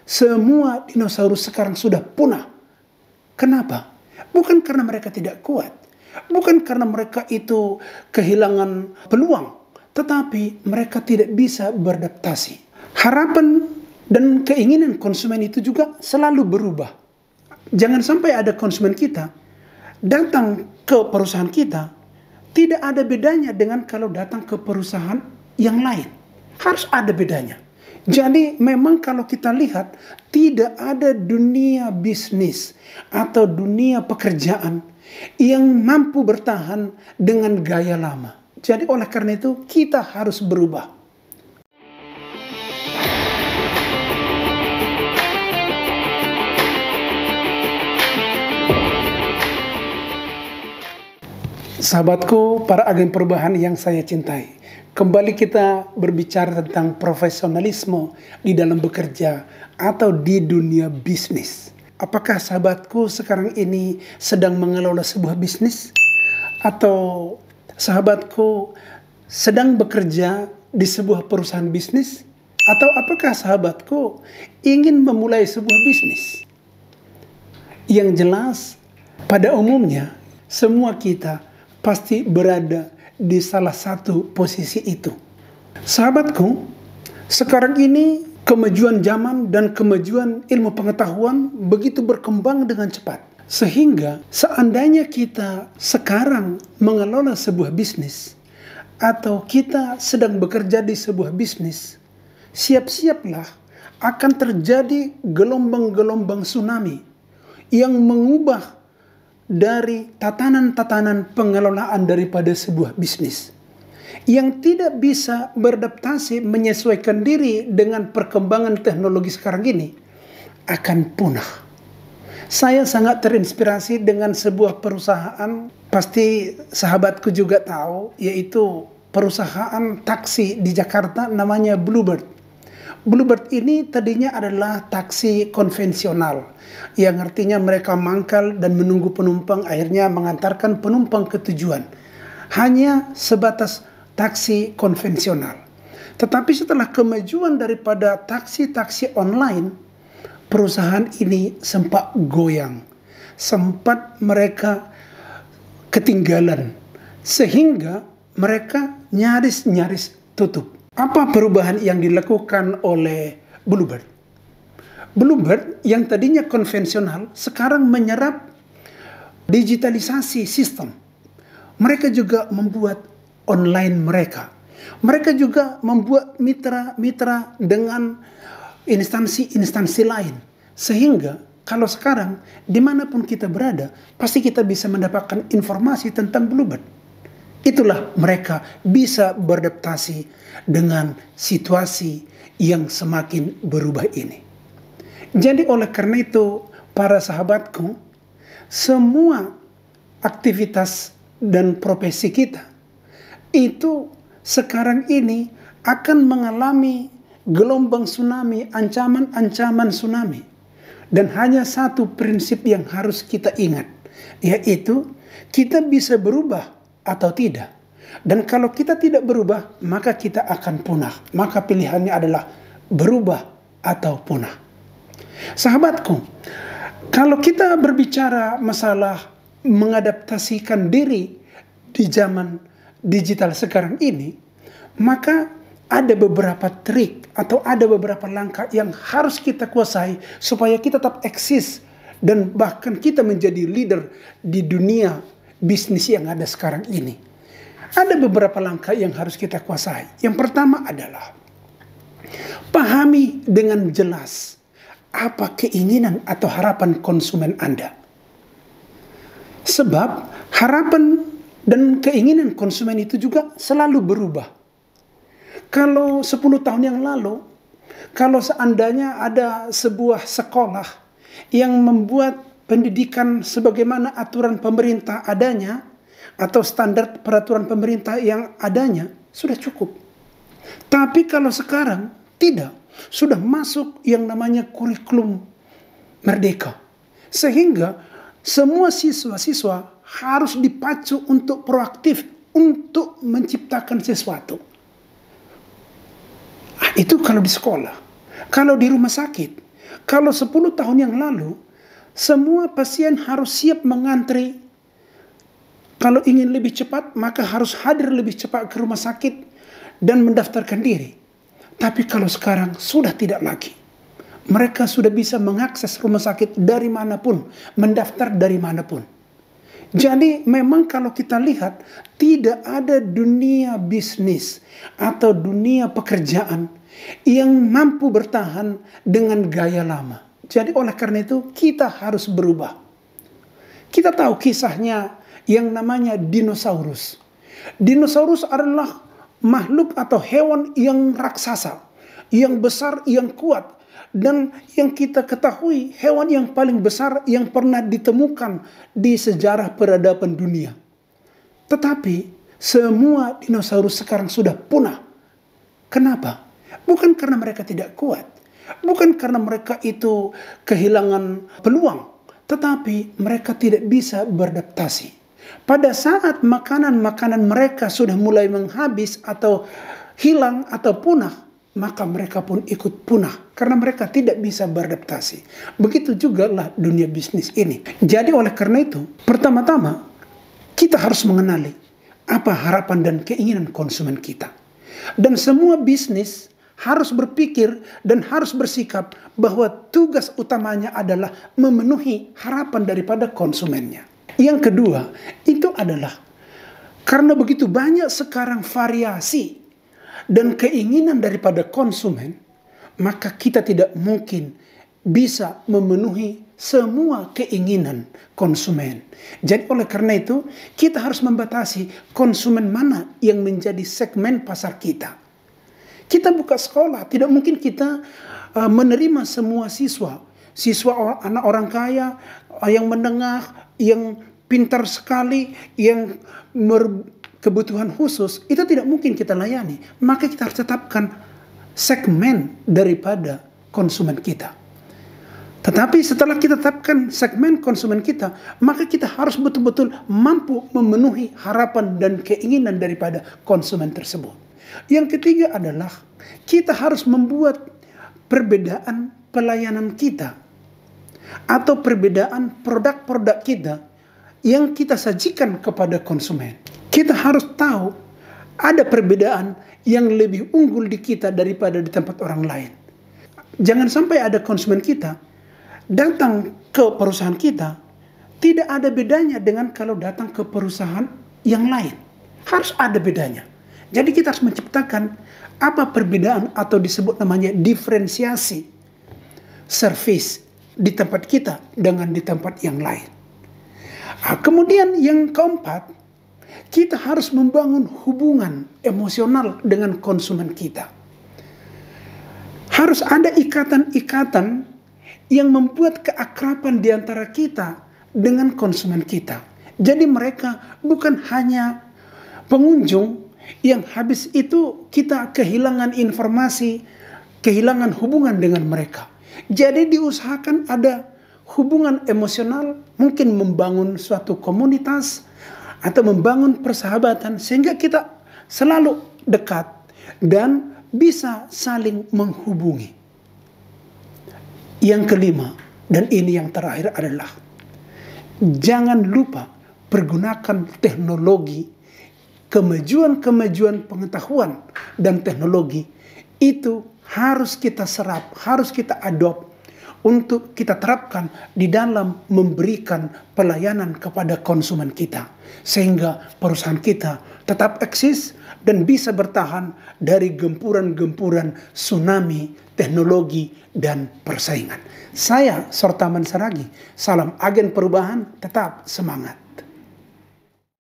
Semua dinosaurus sekarang sudah punah. Kenapa? Bukan karena mereka tidak kuat. Bukan karena mereka itu kehilangan peluang. Tetapi mereka tidak bisa beradaptasi. Harapan dan keinginan konsumen itu juga selalu berubah. Jangan sampai ada konsumen kita datang ke perusahaan kita, tidak ada bedanya dengan kalau datang ke perusahaan yang lain. Harus ada bedanya. Jadi memang kalau kita lihat, tidak ada dunia bisnis atau dunia pekerjaan yang mampu bertahan dengan gaya lama. Jadi oleh karena itu kita harus berubah. Sahabatku, para agen perubahan yang saya cintai, kembali kita berbicara tentang profesionalisme di dalam bekerja atau di dunia bisnis. Apakah sahabatku sekarang ini sedang mengelola sebuah bisnis? Atau sahabatku sedang bekerja di sebuah perusahaan bisnis? Atau apakah sahabatku ingin memulai sebuah bisnis? Yang jelas, pada umumnya semua kita pasti berada di salah satu posisi itu. Sahabatku, sekarang ini kemajuan zaman dan kemajuan ilmu pengetahuan begitu berkembang dengan cepat. Sehingga seandainya kita sekarang mengelola sebuah bisnis atau kita sedang bekerja di sebuah bisnis, siap-siaplah akan terjadi gelombang-gelombang tsunami yang mengubah dari tatanan-tatanan pengelolaan daripada sebuah bisnis yang tidak bisa beradaptasi menyesuaikan diri dengan perkembangan teknologi sekarang ini akan punah. Saya sangat terinspirasi dengan sebuah perusahaan, pasti sahabatku juga tahu, yaitu perusahaan taksi di Jakarta namanya Bluebird. Bluebird ini tadinya adalah taksi konvensional, yang artinya mereka mangkal dan menunggu penumpang, akhirnya mengantarkan penumpang ke tujuan. Hanya sebatas taksi konvensional. Tetapi setelah kemajuan daripada taksi-taksi online, perusahaan ini sempat goyang. Sempat mereka ketinggalan. Sehingga mereka nyaris tutup. Apa perubahan yang dilakukan oleh Bluebird? Bluebird yang tadinya konvensional sekarang menyerap digitalisasi sistem. Mereka juga membuat online mereka. Mereka juga membuat mitra-mitra dengan instansi-instansi lain. Sehingga kalau sekarang dimanapun kita berada, pasti kita bisa mendapatkan informasi tentang Bluebird. Itulah mereka bisa beradaptasi dengan situasi yang semakin berubah ini. Jadi oleh karena itu, para sahabatku, semua aktivitas dan profesi kita itu sekarang ini akan mengalami gelombang tsunami, ancaman-ancaman tsunami. Dan hanya satu prinsip yang harus kita ingat, yaitu kita bisa berubah atau tidak. Dan kalau kita tidak berubah, maka kita akan punah. Maka pilihannya adalah berubah atau punah. Sahabatku, kalau kita berbicara masalah mengadaptasikan diri di zaman digital sekarang ini, maka ada beberapa trik atau ada beberapa langkah yang harus kita kuasai supaya kita tetap eksis dan bahkan kita menjadi leader di dunia bisnis yang ada sekarang ini. Ada beberapa langkah yang harus kita kuasai. Yang pertama adalah pahami dengan jelas apa keinginan atau harapan konsumen Anda. Sebab harapan dan keinginan konsumen itu juga selalu berubah. Kalau 10 tahun yang lalu, kalau seandainya ada sebuah sekolah yang membuat pendidikan sebagaimana aturan pemerintah adanya, atau standar peraturan pemerintah yang adanya, sudah cukup. Tapi kalau sekarang tidak, sudah masuk yang namanya kurikulum merdeka. Sehingga semua siswa-siswa harus dipacu untuk proaktif, untuk menciptakan sesuatu. Itu kalau di sekolah. Kalau di rumah sakit, Kalau 10 tahun yang lalu, semua pasien harus siap mengantri. Kalau ingin lebih cepat, maka harus hadir lebih cepat ke rumah sakit dan mendaftarkan diri. Tapi kalau sekarang sudah tidak lagi. Mereka sudah bisa mengakses rumah sakit dari manapun, mendaftar dari manapun. Jadi memang kalau kita lihat, tidak ada dunia bisnis atau dunia pekerjaan yang mampu bertahan dengan gaya lama. Jadi oleh karena itu kita harus berubah. Kita tahu kisahnya yang namanya dinosaurus. Dinosaurus adalah makhluk atau hewan yang raksasa, yang besar, yang kuat. Dan yang kita ketahui hewan yang paling besar yang pernah ditemukan di sejarah peradaban dunia. Tetapi semua dinosaurus sekarang sudah punah. Kenapa? Bukan karena mereka tidak kuat. Bukan karena mereka itu kehilangan peluang. Tetapi mereka tidak bisa beradaptasi. Pada saat makanan-makanan mereka sudah mulai menghabis atau hilang atau punah, maka mereka pun ikut punah karena mereka tidak bisa beradaptasi. Begitu juga lah dunia bisnis ini. Jadi oleh karena itu, pertama-tama kita harus mengenali apa harapan dan keinginan konsumen kita. Dan semua bisnis harus berpikir dan harus bersikap bahwa tugas utamanya adalah memenuhi harapan daripada konsumennya. Yang kedua, itu adalah karena begitu banyak sekarang variasi dan keinginan daripada konsumen, maka kita tidak mungkin bisa memenuhi semua keinginan konsumen. Jadi oleh karena itu, kita harus membatasi konsumen mana yang menjadi segmen pasar kita. Kita buka sekolah, tidak mungkin kita menerima semua siswa. Siswa anak orang kaya, yang menengah, yang pintar sekali, yang kebutuhan khusus, itu tidak mungkin kita layani. Maka kita harus tetapkan segmen daripada konsumen kita. Tetapi setelah kita tetapkan segmen konsumen kita, maka kita harus betul-betul mampu memenuhi harapan dan keinginan daripada konsumen tersebut. Yang ketiga adalah kita harus membuat perbedaan pelayanan kita atau perbedaan produk-produk kita yang kita sajikan kepada konsumen. Kita harus tahu ada perbedaan yang lebih unggul di kita daripada di tempat orang lain. Jangan sampai ada konsumen kita datang ke perusahaan kita, tidak ada bedanya dengan kalau datang ke perusahaan yang lain. Harus ada bedanya. Jadi kita harus menciptakan apa perbedaan atau disebut namanya diferensiasi service di tempat kita dengan di tempat yang lain. Kemudian yang keempat, kita harus membangun hubungan emosional dengan konsumen kita. Harus ada ikatan-ikatan yang membuat keakraban di antara kita dengan konsumen kita. Jadi mereka bukan hanya pengunjung yang habis itu kita kehilangan informasi, kehilangan hubungan dengan mereka. Jadi diusahakan ada hubungan emosional, mungkin membangun suatu komunitas atau membangun persahabatan sehingga kita selalu dekat dan bisa saling menghubungi. Yang kelima, dan ini yang terakhir adalah jangan lupa pergunakan teknologi, kemajuan-kemajuan pengetahuan dan teknologi itu harus kita serap, harus kita adopt untuk kita terapkan di dalam memberikan pelayanan kepada konsumen kita. Sehingga perusahaan kita tetap eksis dan bisa bertahan dari gempuran-gempuran tsunami, teknologi, dan persaingan. Saya Sortaman Saragi, salam agen perubahan, tetap semangat.